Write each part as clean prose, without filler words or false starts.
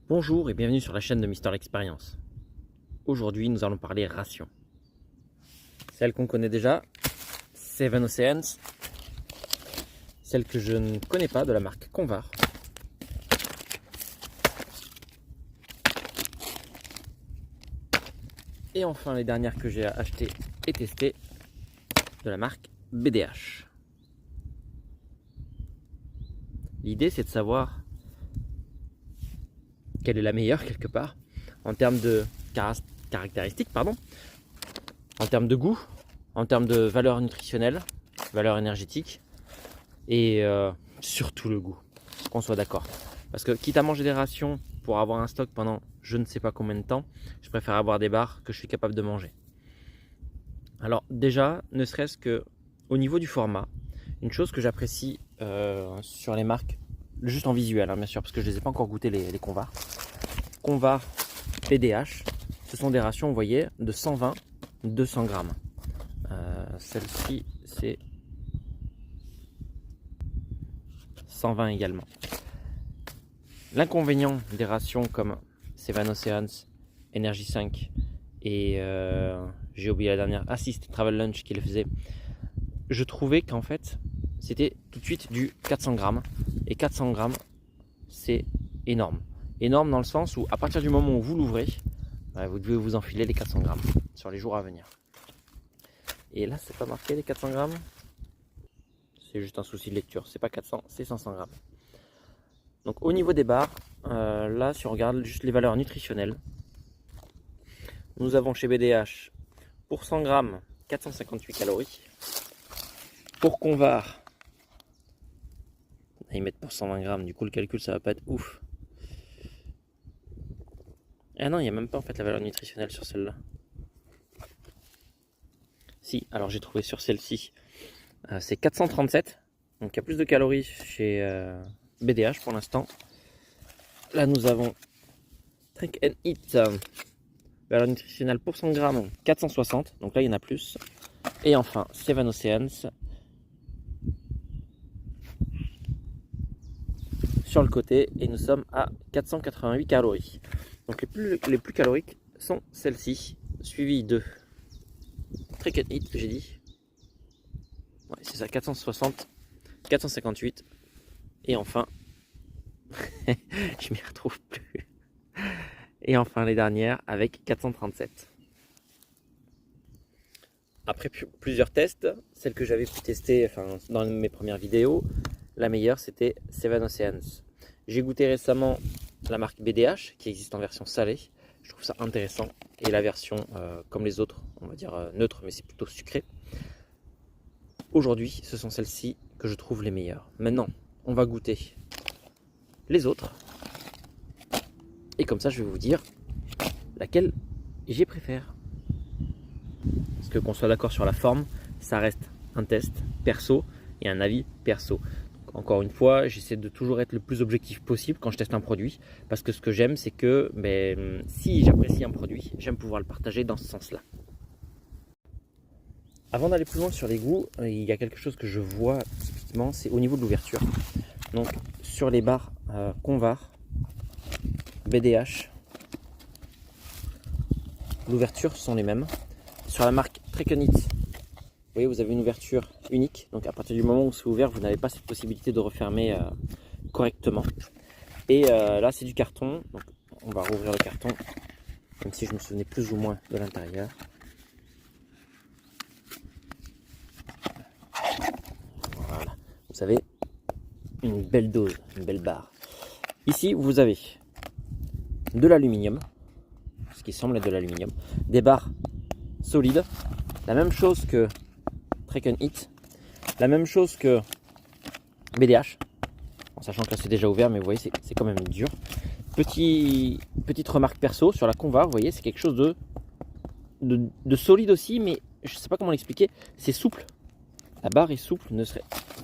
Bonjour et bienvenue sur la chaîne de Mister Experience. Aujourd'hui, nous allons parler ration. Celle qu'on connaît déjà, Seven Oceans. Celle que je ne connais pas, de la marque Convar. Et enfin, les dernières que j'ai achetées et testées, de la marque BDH. L'idée, c'est de savoir quelle est la meilleure quelque part en termes de caractéristiques, en termes de goût, en termes de valeur nutritionnelle, valeur énergétique et surtout le goût, qu'on soit d'accord. Parce que quitte à manger des rations pour avoir un stock pendant je ne sais pas combien de temps, je préfère avoir des barres que je suis capable de manger. Alors déjà, ne serait-ce que au niveau du format, une chose que j'apprécie sur les marques, juste en visuel bien sûr, parce que je ne les ai pas encore goûté les Convar. Convar BDH, ce sont des rations, vous voyez, de 120-200 grammes. Celle-ci, c'est 120 également. L'inconvénient des rations comme Seven Oceans, Energy 5 et j'ai oublié la dernière, Assist Travel Lunch qui le faisait, je trouvais qu'en fait c'était tout de suite du 400 grammes et 400 grammes c'est énorme. Énorme dans le sens où à partir du moment où vous l'ouvrez, vous devez vous enfiler les 400 grammes sur les jours à venir. Et là c'est pas marqué les 400 grammes, c'est juste un souci de lecture, c'est pas 400, c'est 500 grammes. Donc au niveau des barres, là si on regarde juste les valeurs nutritionnelles, nous avons chez BDH pour 100 grammes 458 calories. Pour Convar, ils mettent pour 120 grammes, du coup le calcul ça va pas être ouf. Ah non, il n'y a même pas en fait la valeur nutritionnelle sur celle-là. Si, alors j'ai trouvé sur celle-ci, c'est 437, donc il y a plus de calories chez BDH pour l'instant. Là nous avons Trek and Eat, valeur nutritionnelle pour 100 grammes 460, donc là il y en a plus. Et enfin Seven Oceans sur le côté et nous sommes à 488 calories. Donc les plus caloriques sont celles-ci, suivies de Trek and Eat que j'ai dit. Ouais, c'est ça, 460, 458 et enfin je m'y retrouve plus. Et enfin les dernières avec 437. Après plusieurs tests, celle que j'avais pu tester dans mes premières vidéos, la meilleure c'était Seven Oceans. J'ai goûté récemment la marque BDH qui existe en version salée. Je trouve ça intéressant. Et la version comme les autres, on va dire neutre, mais c'est plutôt sucré. Aujourd'hui, ce sont celles-ci que je trouve les meilleures. Maintenant, on va goûter les autres. Et comme ça, je vais vous dire laquelle j'y préfère. Parce que qu'on soit d'accord sur la forme, ça reste un test perso et un avis perso. Donc, encore une fois, j'essaie de toujours être le plus objectif possible quand je teste un produit. Parce que ce que j'aime, c'est que si j'apprécie un produit, j'aime pouvoir le partager dans ce sens-là. Avant d'aller plus loin sur les goûts, il y a quelque chose que je vois typiquement, c'est au niveau de l'ouverture. Donc sur les barres Convar, BDH, l'ouverture sont les mêmes. Sur la marque Trek and Eat, vous voyez, vous avez une ouverture unique. Donc à partir du moment où c'est ouvert, vous n'avez pas cette possibilité de refermer correctement. Et là c'est du carton, donc on va rouvrir le carton, même si je me souvenais plus ou moins de l'intérieur. Voilà, vous avez une belle dose, une belle barre. Ici, vous avez de l'aluminium, ce qui semble être de l'aluminium, des barres solides, la même chose que Trek and Eat, la même chose que BDH, en sachant que là c'est déjà ouvert, mais vous voyez, c'est quand même dur. Petite remarque perso sur la Convar, vous voyez, c'est quelque chose de solide aussi, mais je ne sais pas comment l'expliquer, c'est souple. La barre est souple,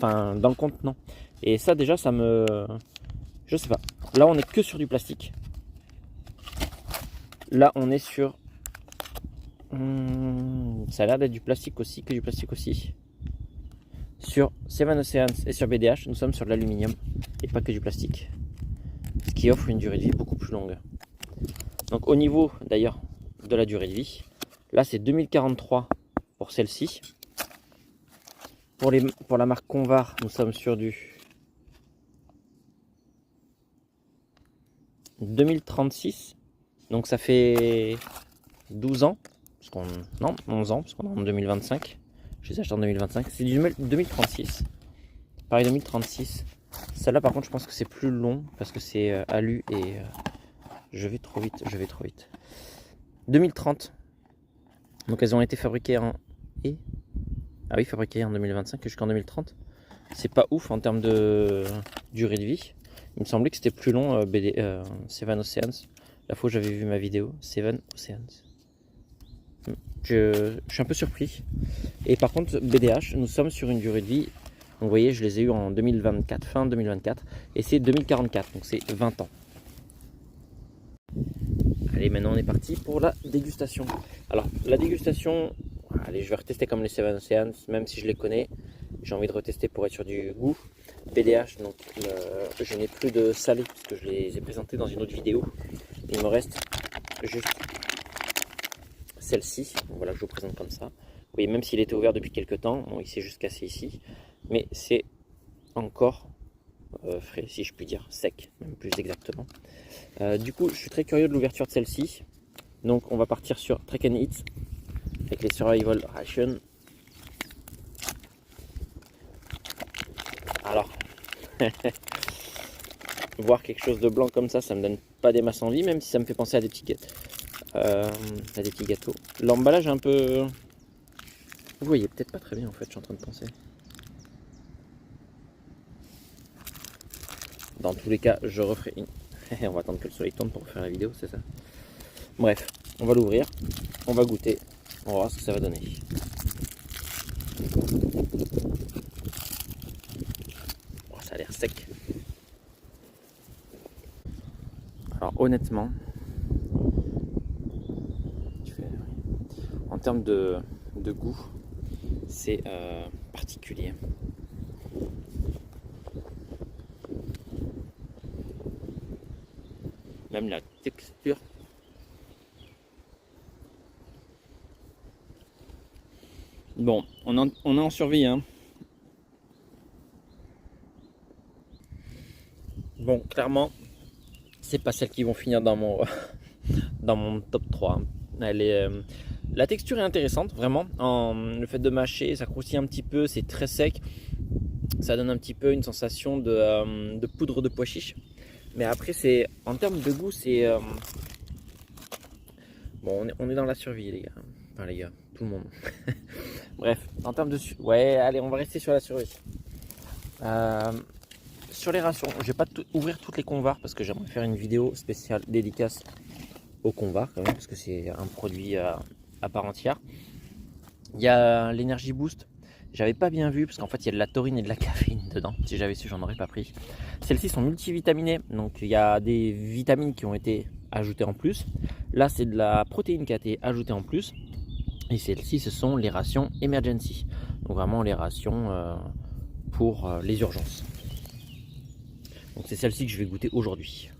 dans le contenant. Et ça déjà, je sais pas. Là, on est que sur du plastique. Là, on est sur... ça a l'air d'être du plastique aussi, que du plastique aussi. Sur Seven Oceans et sur BDH, nous sommes sur de l'aluminium et pas que du plastique. Ce qui offre une durée de vie beaucoup plus longue. Donc au niveau d'ailleurs de la durée de vie, là c'est 2043 pour celle-ci. Pour la marque Convar, nous sommes sur du 2036. Donc ça fait 12 ans. Non, 11 ans, parce qu'on est en 2025. Je les achète en 2025. C'est du 2036. Pareil, 2036. Celle-là, par contre, je pense que c'est plus long parce que c'est alu et je vais trop vite. 2030. Donc elles ont été fabriquées en fabriquées en 2025 jusqu'en 2030. C'est pas ouf en termes de durée de vie. Il me semblait que c'était plus long Seven Oceans. La fois où j'avais vu ma vidéo, Seven Oceans. Je suis un peu surpris. Et par contre, BDH, nous sommes sur une durée de vie. Donc vous voyez, je les ai eu en 2024, fin 2024. Et c'est 2044, donc c'est 20 ans. Allez, maintenant on est parti pour la dégustation. Alors, la dégustation, allez, je vais retester comme les Seven Oceans, même si je les connais. J'ai envie de retester pour être sur du goût. BDH, donc je n'ai plus de salé, parce que je les ai présentés dans une autre vidéo. Il me reste juste celle-ci, voilà, je vous présente comme ça. Vous voyez, même s'il était ouvert depuis quelques temps, bon, il s'est juste cassé ici, mais c'est encore frais, si je puis dire, sec, même plus exactement. Du coup, je suis très curieux de l'ouverture de celle-ci. Donc, on va partir sur Trek and Eat avec les Survival Ration. Alors, voir quelque chose de blanc comme ça me donne pas des masses envie, même si ça me fait penser à des petits gâteaux. L'emballage est un peu... Vous voyez peut-être pas très bien en fait, je suis en train de penser. Dans tous les cas, je referai une... On va attendre que le soleil tourne pour faire la vidéo, c'est ça. Bref, on va l'ouvrir, on va goûter, on va voir ce que ça va donner. Oh, ça a l'air sec. Alors honnêtement, en termes de goût, c'est particulier. Même la texture. Bon, on est en survie, hein. Bon, clairement, c'est pas celles qui vont finir dans mon dans mon top 3. Elle est, la texture est intéressante, vraiment. Le fait de mâcher, ça croustille un petit peu, c'est très sec. Ça donne un petit peu une sensation de poudre de pois chiche. Mais après, c'est en termes de goût, c'est... Bon, on est dans la survie, les gars. Enfin, les gars, tout le monde. Bref, en termes de... Ouais, allez, on va rester sur la survie. Sur les rations, je vais pas ouvrir toutes les Convar parce que j'aimerais faire une vidéo spéciale dédicace au Convar quand même, parce que c'est un produit à part entière. Il y a l'énergie boost. J'avais pas bien vu parce qu'en fait il y a de la taurine et de la caféine dedans. Si j'avais su, j'en aurais pas pris. Celles-ci sont multivitaminées, donc il y a des vitamines qui ont été ajoutées en plus. Là c'est de la protéine qui a été ajoutée en plus. Et celles-ci ce sont les rations emergency. Donc vraiment les rations pour les urgences. Donc c'est celle-ci que je vais goûter aujourd'hui.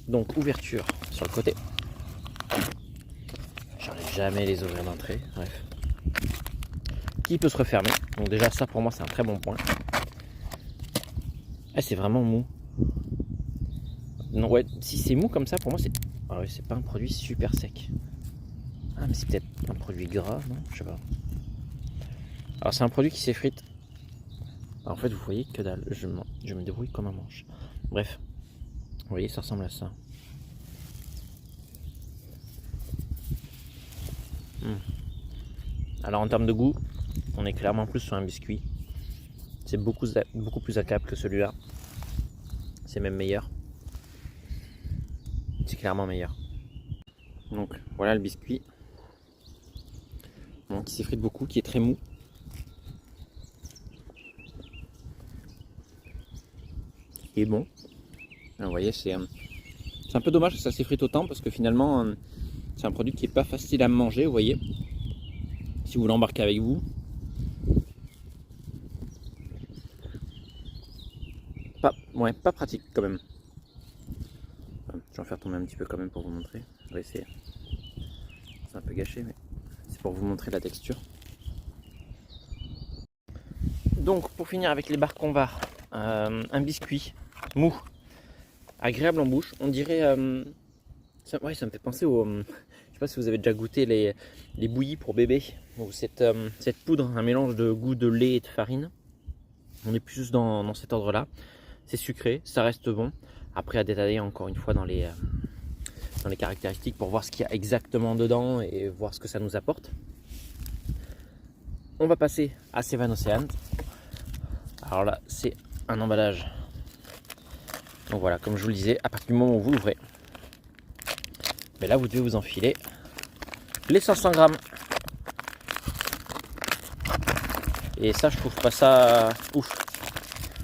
Donc ouverture sur le côté. J'arrive jamais à les ouvrir d'entrée. Bref. Qui peut se refermer. Donc déjà ça pour moi c'est un très bon point. Ah, c'est vraiment mou. Non, ouais, si c'est mou comme ça pour moi c'est... Ah ouais, c'est pas un produit super sec. Ah mais c'est peut-être un produit gras, non? Je sais pas. Alors c'est un produit qui s'effrite. En fait vous voyez que dalle, je me débrouille comme un manche. Bref, vous voyez ça ressemble à ça. Alors en termes de goût, on est clairement plus sur un biscuit. C'est beaucoup plus agréable que celui-là. C'est même meilleur. C'est clairement meilleur. Donc voilà le biscuit. Bon, qui s'effrite beaucoup, qui est très mou. Qui est bon. Alors, vous voyez, c'est un peu dommage que ça s'effrite autant parce que finalement c'est un produit qui n'est pas facile à manger, vous voyez. Si vous l'embarquez avec vous. Pas pratique quand même. Je vais en faire tomber un petit peu quand même pour vous montrer. Je vais essayer. C'est un peu gâché, mais c'est pour vous montrer la texture. Donc pour finir avec les barres Convar, un biscuit mou, agréable en bouche. On dirait, ça me fait penser au, je sais pas si vous avez déjà goûté les bouillies pour bébé, ou cette poudre, un mélange de goût de lait et de farine. On est plus dans cet ordre-là. C'est sucré, ça reste bon. Après à détailler encore une fois dans les caractéristiques pour voir ce qu'il y a exactement dedans et voir ce que ça nous apporte. On va passer à Seven Oceans. Alors là, c'est un emballage. Donc voilà, comme je vous le disais, à partir du moment où vous l'ouvrez, mais là vous devez vous enfiler les 500 grammes. Et ça, je trouve pas ça ouf.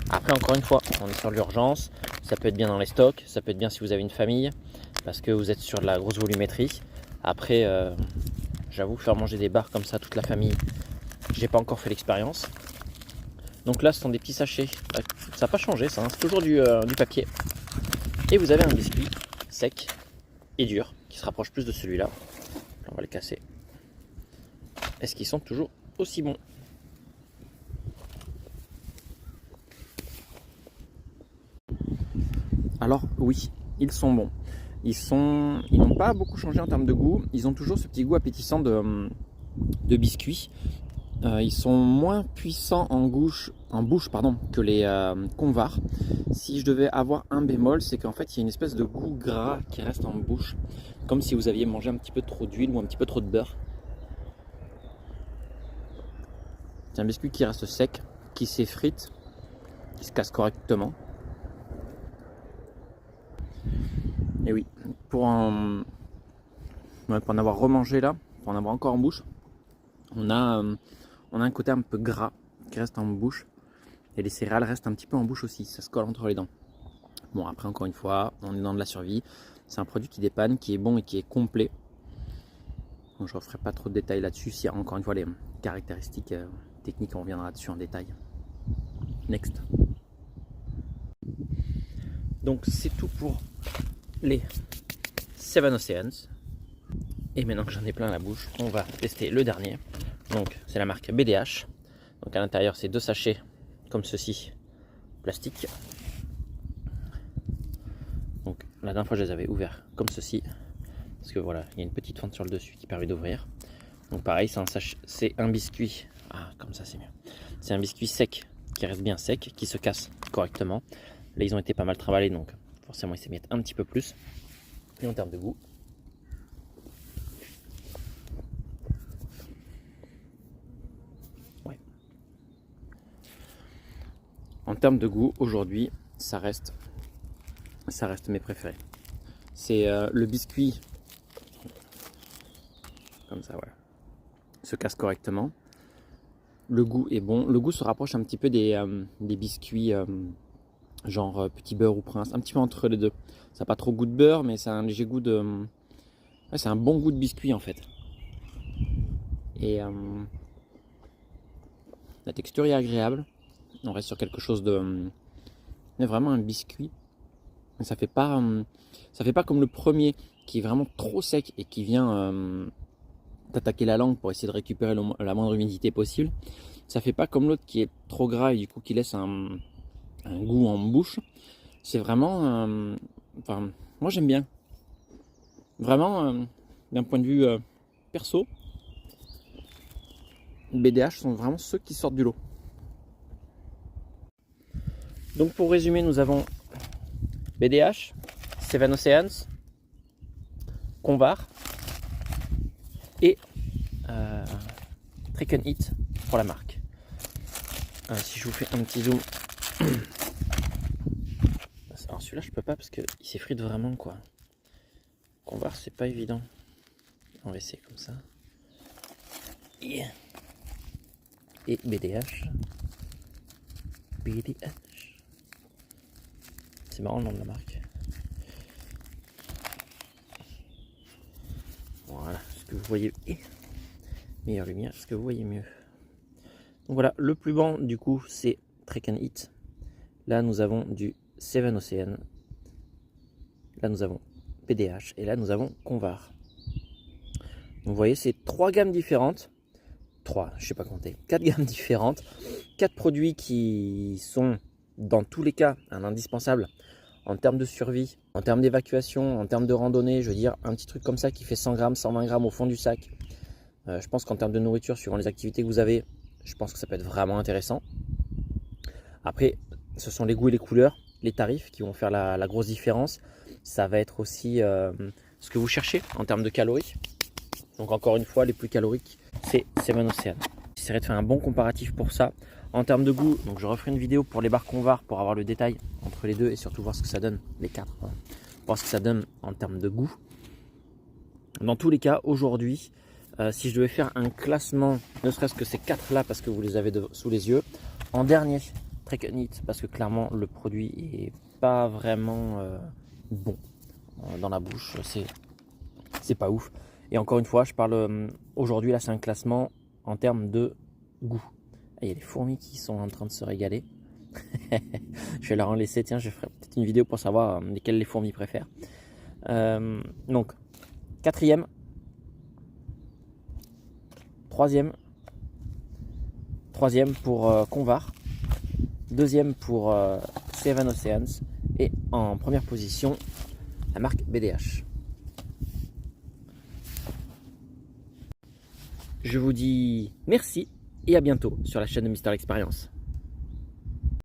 Après, encore une fois, on est sur l'urgence. Ça peut être bien dans les stocks, ça peut être bien si vous avez une famille, parce que vous êtes sur de la grosse volumétrie. Après, j'avoue, faire manger des barres comme ça à toute la famille, j'ai pas encore fait l'expérience. Donc là, ce sont des petits sachets. Ça n'a pas changé, ça, hein. C'est toujours du papier. Et vous avez un biscuit sec et dur qui se rapproche plus de celui-là. On va le casser. Est-ce qu'ils sont toujours aussi bons? Alors oui, ils sont bons. Ils n'ont pas beaucoup changé en termes de goût. Ils ont toujours ce petit goût appétissant de biscuits. Ils sont moins puissants en bouche que les Convar. Si je devais avoir un bémol, c'est qu'en fait il y a une espèce de goût gras qui reste en bouche, comme si vous aviez mangé un petit peu trop d'huile ou un petit peu trop de beurre. C'est un biscuit qui reste sec, qui s'effrite, qui se casse correctement. Et oui, pour en avoir remangé là, pour en avoir encore en bouche, on a un côté un peu gras qui reste en bouche. Et les céréales restent un petit peu en bouche aussi, ça se colle entre les dents. Bon, après, encore une fois, on est dans de la survie. C'est un produit qui dépanne, qui est bon et qui est complet. Donc, je ne referai pas trop de détails là-dessus. S'il y a encore une fois les caractéristiques techniques, on reviendra dessus en détail. Next. Donc, c'est tout pour les Seven Oceans. Et maintenant que j'en ai plein la bouche, on va tester le dernier. Donc, c'est la marque BDH. Donc, à l'intérieur, c'est 2 sachets comme ceci, plastique. Donc, la dernière fois, je les avais ouverts comme ceci. Parce que voilà, il y a une petite fente sur le dessus qui permet d'ouvrir. Donc, pareil, c'est un biscuit. Ah, comme ça, c'est mieux. C'est un biscuit sec, qui reste bien sec, qui se casse correctement. Là, ils ont été pas mal travaillés, donc forcément, ils s'émiettent un petit peu plus. Et en termes de goût, ouais. En termes de goût, aujourd'hui, ça reste mes préférés. C'est le biscuit, comme ça, voilà, se casse correctement. Le goût est bon. Le goût se rapproche un petit peu des biscuits genre petit beurre ou prince, un petit peu entre les deux. Ça n'a pas trop goût de beurre, mais ça a un léger goût de... Ouais, c'est un bon goût de biscuit en fait. Et la texture est agréable. On reste sur quelque chose de... vraiment un biscuit. Ça fait pas comme le premier qui est vraiment trop sec et qui vient t'attaquer la langue pour essayer de récupérer la moindre humidité possible. Ça fait pas comme l'autre qui est trop gras et du coup qui laisse un goût en bouche. C'est vraiment... enfin, moi j'aime bien. Vraiment, d'un point de vue perso, BDH sont vraiment ceux qui sortent du lot. Donc pour résumer, nous avons BDH, Seven Oceans, Convar et Trick and Eat pour la marque. Si je vous fais un petit zoom. Alors celui-là je peux pas parce qu'il s'effrite vraiment quoi. Convar c'est pas évident. On va essayer comme ça. Yeah. Et BDH. BDH. C'est marrant le nom de la marque. Voilà, est-ce que vous voyez meilleure lumière, est-ce que vous voyez mieux? Donc voilà, le plus bon du coup c'est Trek and Eat. Là nous avons du Seven Ocean. là nous avons BDH et là nous avons Convar. Donc, vous voyez, c'est 3 gammes différentes. 3, je ne sais pas compter. 4 gammes différentes. 4 produits qui sont dans tous les cas un indispensable en termes de survie, en termes d'évacuation, en termes de randonnée. Je veux dire, un petit truc comme ça qui fait 100 grammes, 120 grammes au fond du sac. Je pense qu'en termes de nourriture, suivant les activités que vous avez, je pense que ça peut être vraiment intéressant. Après, ce sont les goûts et les couleurs, les tarifs qui vont faire la grosse différence. Ça va être aussi ce que vous cherchez en termes de calories. Donc encore une fois, les plus caloriques, c'est Seven Ocean. J'essaierai de faire un bon comparatif pour ça. En termes de goût, donc je referai une vidéo pour les barres Convar pour avoir le détail entre les deux et surtout voir ce que ça donne, les 4, hein, voir ce que ça donne en termes de goût. Dans tous les cas, aujourd'hui, si je devais faire un classement, ne serait-ce que ces 4 là parce que vous les avez sous les yeux, en dernier, Trek Unit, parce que clairement le produit est pas vraiment bon dans la bouche, c'est pas ouf. Et encore une fois, je parle aujourd'hui, là c'est un classement en termes de goût. Il y a les fourmis qui sont en train de se régaler. Je vais leur en laisser, tiens, je ferai peut-être une vidéo pour savoir lesquelles les fourmis préfèrent. Donc, 4e, 3e pour Convar, 2e pour Seven Oceans et en première position, la marque BDH. Je vous dis merci et à bientôt sur la chaîne de Mister Experience.